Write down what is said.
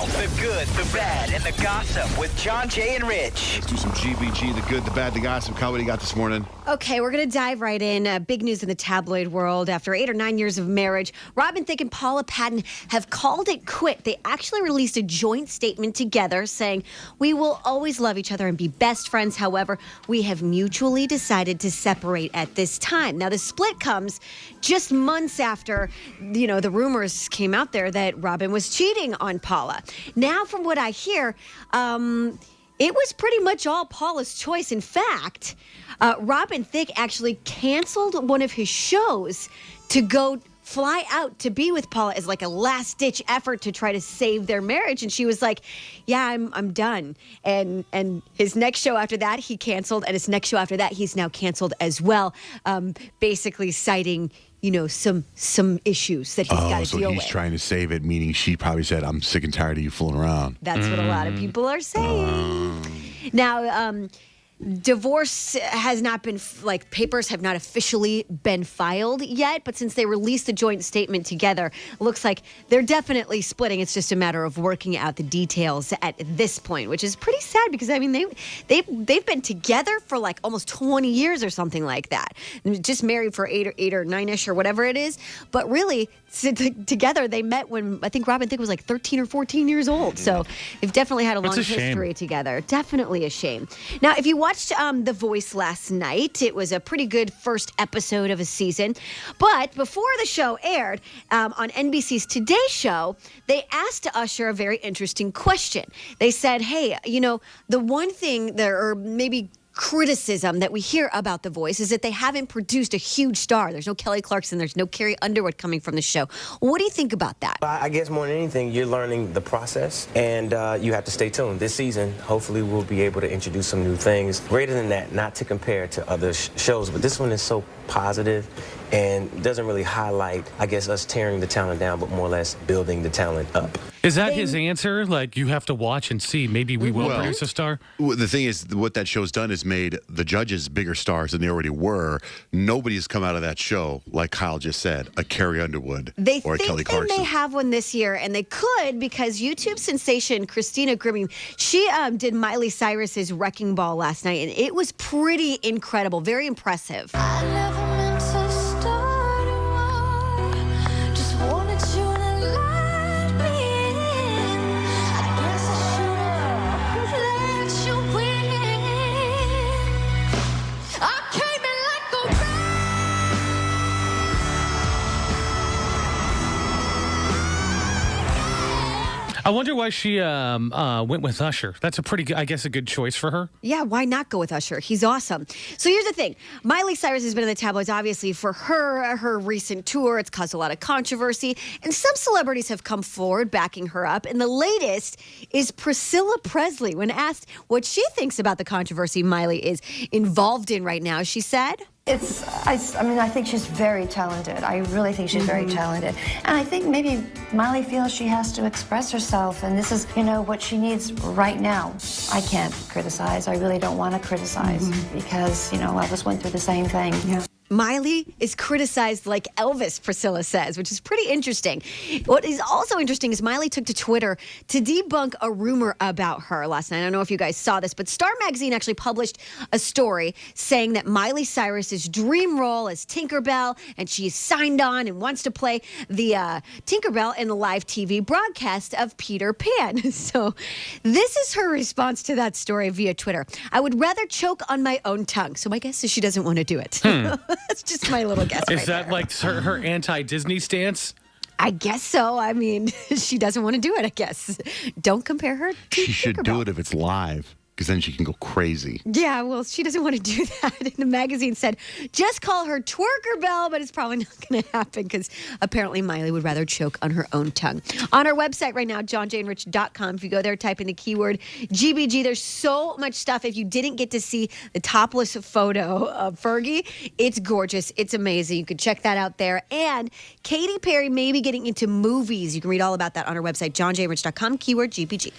The good, the bad, and the gossip with John, Jay, and Rich. Let's do some GBG, the good, the bad, the gossip. Kyle, what do you got this morning? Okay, we're going to dive right in. Big news in the tabloid world. After 8 or 9 years of marriage, Robin Thicke and Paula Patton have called it quit. They actually released a joint statement together saying, "We will always love each other and be best friends. However, we have mutually decided to separate at this time." Now, the split comes just months after, the rumors came out there that Robin was cheating on Paula. Now, from what I hear, it was pretty much all Paula's choice. In fact, Robin Thicke actually canceled one of his shows to go fly out to be with Paula as like a last-ditch effort to try to save their marriage. And she was like, "Yeah, I'm done." And his next show after that, he canceled. And his next show after that, he's now canceled as well, basically citing some issues that he's got to deal with. So he's trying to save it, meaning she probably said, "I'm sick and tired of you fooling around." That's what a lot of people are saying. Now, divorce has not been, papers have not officially been filed yet, but since they released the joint statement together, it looks like they're definitely splitting. It's just a matter of working out the details at this point, which is pretty sad because, they've been together for almost 20 years or something like that. Just married for eight or nine-ish or whatever it is. But really, together, they met when I think Robin Thicke was 13 or 14 years old. So they've definitely had a long history together. Definitely a shame. Now, if you watched The Voice last night, it was a pretty good first episode of a season. But before the show aired, on NBC's Today Show, they asked Usher a very interesting question. They said, "Hey, the one thing or maybe criticism that we hear about The Voice is that they haven't produced a huge star. There's no Kelly Clarkson. There's no Carrie Underwood coming from the show. What do you think about that?" I guess more than anything, you're learning the process, and you have to stay tuned. This season, hopefully, we'll be able to introduce some new things. Greater than that, not to compare to other shows, but this one is so positive and doesn't really highlight, I guess, us tearing the talent down, but more or less building the talent up. Is that his answer? You have to watch and see. Maybe we will produce a star? The thing is, what that show's done is made the judges bigger stars than they already were. Nobody's come out of that show, like Kyle just said, a Carrie Underwood or a Kelly Clarkson. They may have one this year, and they could because YouTube sensation Christina Grimmie, she did Miley Cyrus's Wrecking Ball last night, and it was pretty incredible, very impressive. I never meant to start a war. Just wanted you to let me in. I guess I should let you win. I came in like a I wonder why she went with Usher. That's a pretty, I guess, a good choice for her. Yeah, why not go with Usher? He's awesome. So here's the thing. Miley Cyrus has been in the tabloids, obviously, for her recent tour. It's caused a lot of controversy. And some celebrities have come forward backing her up. And the latest is Priscilla Presley. When asked what she thinks about the controversy Miley is involved in right now, she said, I think she's very talented. I really think she's very talented. And I think maybe Miley feels she has to express herself, and this is, what she needs right now. I can't criticize. I really don't want to criticize because, I just went through the same thing. Yeah. Miley is criticized like Elvis, Priscilla says, which is pretty interesting. What is also interesting is Miley took to Twitter to debunk a rumor about her last night. I don't know if you guys saw this, but Star Magazine actually published a story saying that Miley Cyrus's dream role is Tinkerbell, and she's signed on and wants to play the Tinkerbell in the live TV broadcast of Peter Pan. So this is her response to that story via Twitter. "I would rather choke on my own tongue." So my guess is she doesn't want to do it. That's just my little guess. Is that there. her anti-Disney stance? I guess so. I mean, she doesn't want to do it, I guess. Don't compare her to She should do it if it's live, because then she can go crazy. Yeah, well, she doesn't want to do that. And the magazine said, just call her Twerker Bell, but it's probably not going to happen because apparently Miley would rather choke on her own tongue. On our website right now, johnjaneandrich.com, if you go there, type in the keyword GBG, there's so much stuff. If you didn't get to see the topless photo of Fergie, it's gorgeous. It's amazing. You can check that out there. And Katy Perry may be getting into movies. You can read all about that on our website, johnjaneandrich.com, keyword GBG.